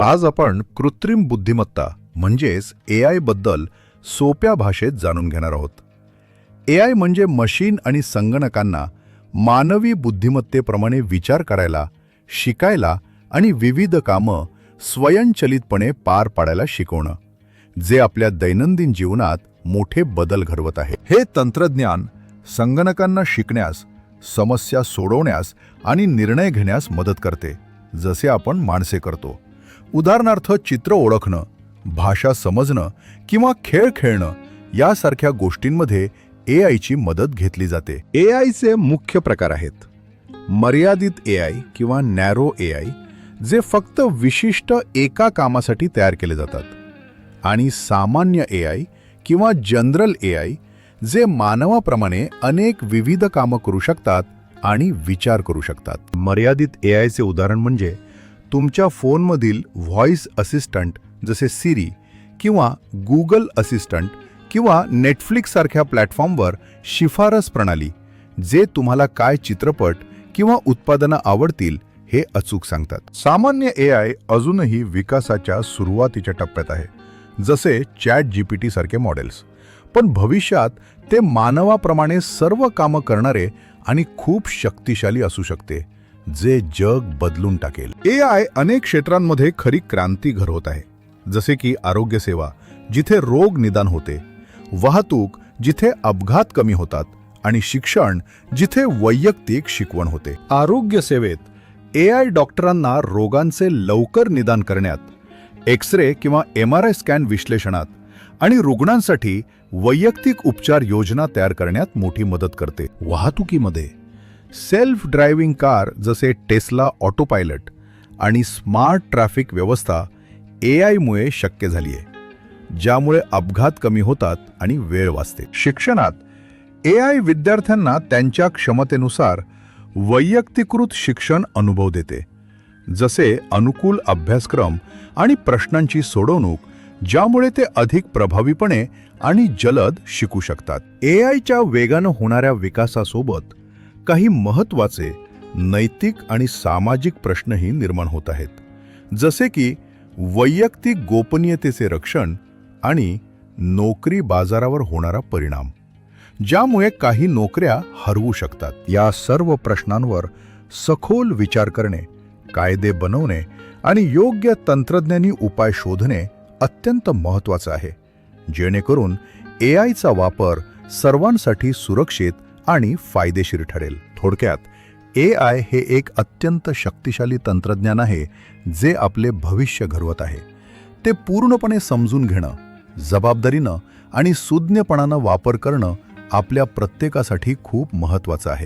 आज आपण कृत्रिम बुद्धिमत्ता म्हणजेच AI बद्दल सोप्या भाषेत जाणून घेणार आहोत. AI म्हणजे मशीन आणि संगणकांना मानवी बुद्धिमत्तेप्रमाणे विचार करायला, शिकायला आणि विविध कामं स्वयंचलितपणे पार पाडायला शिकवणं, जे आपल्या दैनंदिन जीवनात मोठे बदल घडवत आहे. हे तंत्रज्ञान संगणकांना शिकण्यास, समस्या सोडवण्यास आणि निर्णय घेण्यास मदत करते, जसे आपण माणसे करतो. उदाहरणार्थ चित्र ओळखणं, भाषा समजणं किंवा खेळ खेळणं यासारख्या गोष्टींमध्ये AIची मदत घेतली जाते. AIचे मुख्य प्रकार आहेत मर्यादित AI किंवा नॅरो AI, जे फक्त विशिष्ट एका कामासाठी तयार केले जातात, आणि सामान्य AI किंवा जनरल AI, जे मानवाप्रमाणे अनेक विविध कामं करू शकतात आणि विचार करू शकतात. मर्यादित AIचे उदाहरण म्हणजे तुमच्या फोनमधील व्हॉइस असिस्टंट जसे सिरी किंवा गुगल असिस्टंट किंवा नेटफ्लिक्स सारख्या प्लॅटफॉर्मवर शिफारस प्रणाली, जे तुम्हाला काय चित्रपट किंवा उत्पादनं आवडतील हे अचूक सांगतात. सामान्य AI अजूनही विकासाच्या सुरुवातीच्या टप्प्यात आहे, जसे ChatGPT सारखे मॉडेल्स. पण भविष्यात ते मानवाप्रमाणे सर्व कामं करणारे आणि खूप शक्तिशाली असू शकते, जे जग बदलून टाकेल. AI अनेक क्षेत्रांमध्ये खरी क्रांती घडवत आहे, जसे की आरोग्य सेवा, जिथे रोग निदान होते, वाहतूक, जिथे अपघात कमी होतात, आणि शिक्षण, जिथे वैयक्तिक शिकवण होते. आरोग्य सेवेत AI डॉक्टरांना रोगांचे लवकर निदान करण्यात, एक्स-रे किंवा MRI स्कॅन विश्लेषणात आणि रुग्णांसाठी वैयक्तिक उपचार योजना तयार करण्यात मोठी मदत करते. वाहतुकीमध्ये सेल्फ ड्रायव्हिंग कार जसे टेस्ला ऑटोपायलट आणि स्मार्ट ट्रॅफिक व्यवस्था AIमुळे शक्य झाली आहे, ज्यामुळे अपघात कमी होतात आणि वेळ वाचते. शिक्षणात AI विद्यार्थ्यांना त्यांच्या क्षमतेनुसार वैयक्तिकृत शिक्षण अनुभव देते, जसे अनुकूल अभ्यासक्रम आणि प्रश्नांची सोडवणूक, ज्यामुळे ते अधिक प्रभावीपणे आणि जलद शिकू शकतात. AIच्या वेगानं होणाऱ्या विकासासोबत काही महत्त्वाचे नैतिक आणि सामाजिक प्रश्नही निर्माण होत आहेत, जसे की वैयक्तिक गोपनीयतेचे रक्षण आणि नोकरी बाजारावर होणारा परिणाम, ज्यामुळे काही नोकऱ्या हरवू शकतात. या सर्व प्रश्नांवर सखोल विचार करणे, कायदे बनवणे आणि योग्य तंत्रज्ञानी उपाय शोधणे अत्यंत महत्त्वाचं आहे, जेणेकरून AIचा वापर सर्वांसाठी सुरक्षित आणि फायदेशीर ठरेल. थोडक्यात, AI हे एक अत्यंत शक्तिशाली तंत्रज्ञान आहे, जे आपले भविष्य घडवत आहे. ते पूर्णपणे समजून घेणं, जबाबदारीनं आणि सुज्ञपणानं वापर करणं आपल्या प्रत्येकासाठी खूप महत्त्वाचं आहे.